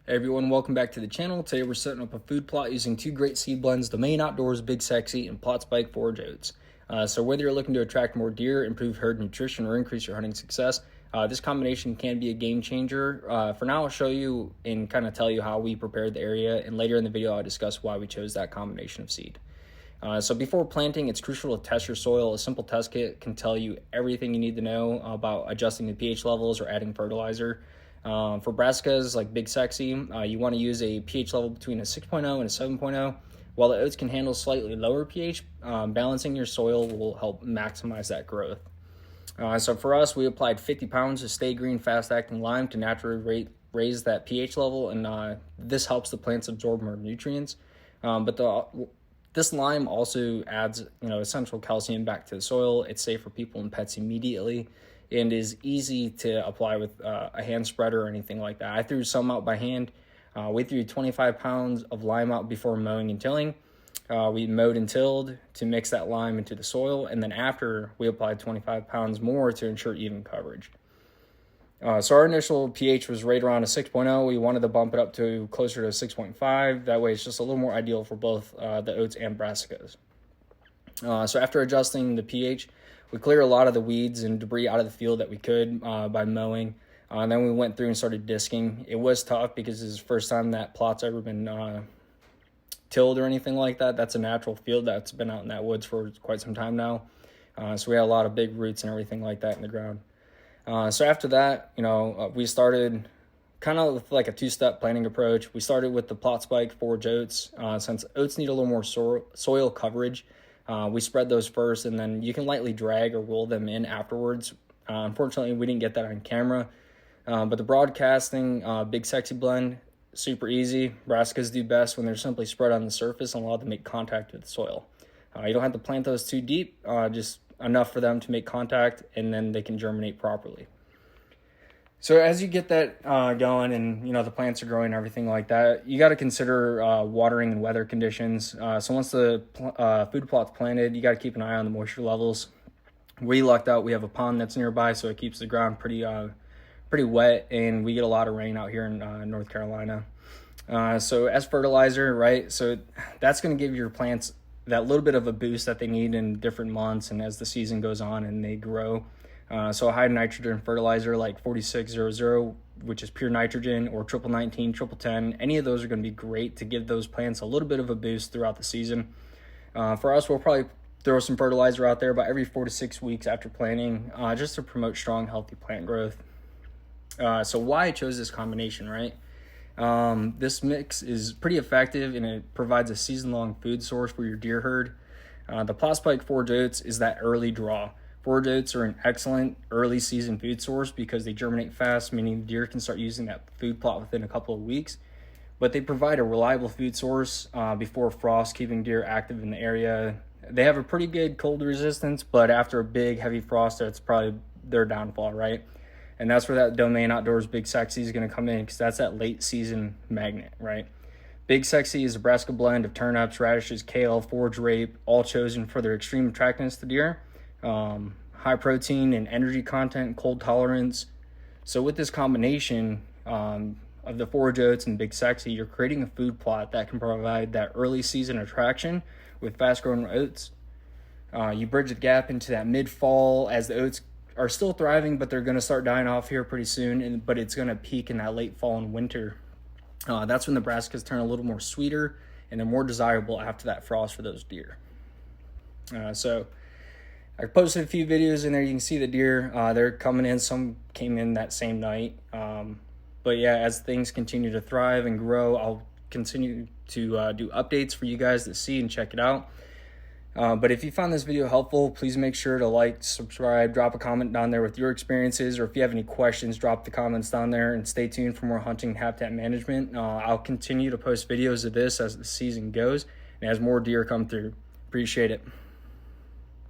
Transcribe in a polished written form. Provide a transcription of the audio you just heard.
Hey everyone, welcome back to the channel. Today we're setting up a food plot using two great seed blends, Domain Outdoors Big Sexy and Plot Spike Forge Oats. So whether you're looking to attract more deer, improve herd nutrition, or increase your hunting success, this combination can be a game changer. For now, I'll show you and kind of tell you how we prepared the area, and later in the video I'll discuss why we chose that combination of seed. So before planting, it's crucial to test your soil. A simple test kit can tell you everything you need to know about adjusting the pH levels or adding fertilizer. For brassicas like Big Sexy, you want to use a pH level between a 6.0 and a 7.0. While the oats can handle slightly lower pH, balancing your soil will help maximize that growth. So for us, we applied 50 pounds of Stay Green fast-acting lime to naturally raise that pH level, and this helps the plants absorb more nutrients. This lime also adds, essential calcium back to the soil. It's safe for people and pets immediately, and is easy to apply with a hand spreader or anything like that. I threw some out by hand. We threw 25 pounds of lime out before mowing and tilling. We mowed and tilled to mix that lime into the soil, and then after, we applied 25 pounds more to ensure even coverage. So our initial pH was right around a 6.0. We wanted to bump it up to closer to 6.5. That way it's just a little more ideal for both the oats and brassicas. So after adjusting the pH, we cleared a lot of the weeds and debris out of the field that we could by mowing. And then we went through and started disking. It was tough because it's the first time that plot's ever been tilled or anything like that. That's a natural field that's been out in that woods for quite some time now. So we had a lot of big roots and everything like that in the ground. So after that, we started kind of with like a two-step planting approach. We started with the Plot Spike Forge Oats. Since oats need a little more soil coverage, we spread those first, and then you can lightly drag or roll them in afterwards. Unfortunately, we didn't get that on camera. But the broadcasting Big Sexy blend, super easy. Brassicas do best when they're simply spread on the surface and allowed to make contact with the soil. You don't have to plant those too deep, just enough for them to make contact, and then they can germinate properly. So as you get that going and, the plants are growing and everything like that, you got to consider watering and weather conditions. So once the food plot's planted, you got to keep an eye on the moisture levels. We lucked out. We have a pond that's nearby, so it keeps the ground pretty wet, and we get a lot of rain out here in North Carolina. So as fertilizer, right, so that's going to give your plants that little bit of a boost that they need in different months and as the season goes on and they grow. So a high nitrogen fertilizer like 4600, which is pure nitrogen, or 1919, 1010, any of those are going to be great to give those plants a little bit of a boost throughout the season. For us, we'll probably throw some fertilizer out there about every 4 to 6 weeks after planting, just to promote strong, healthy plant growth. So why I chose this combination, right? This mix is pretty effective, and it provides a season-long food source for your deer herd. The Plot Spike Forge Oats is that early draw. Forage oats are an excellent early season food source because they germinate fast, meaning deer can start using that food plot within a couple of weeks. But they provide a reliable food source before frost, keeping deer active in the area. They have a pretty good cold resistance, but after a big heavy frost, that's probably their downfall, right? And that's where that Domain Outdoors Big Sexy is going to come in, because that's that late season magnet, right? Big Sexy is a brassica blend of turnips, radishes, kale, forage rape, all chosen for their extreme attractiveness to deer. High protein and energy content, cold tolerance. So with this combination of the Forage Oats and Big Sexy, you're creating a food plot that can provide that early season attraction with fast growing oats. You bridge the gap into that mid-fall as the oats are still thriving, but they're going to start dying off here pretty soon, but it's going to peak in that late fall and winter. That's when the brassicas turn a little more sweeter, and they're more desirable after that frost for those deer. So I posted a few videos in there. You can see the deer. They're coming in. Some came in that same night. But yeah, as things continue to thrive and grow, I'll continue to do updates for you guys to see and check it out. But if you found this video helpful, please make sure to like, subscribe, drop a comment down there with your experiences, or if you have any questions, drop the comments down there, and stay tuned for more hunting habitat management. I'll continue to post videos of this as the season goes and as more deer come through. Appreciate it.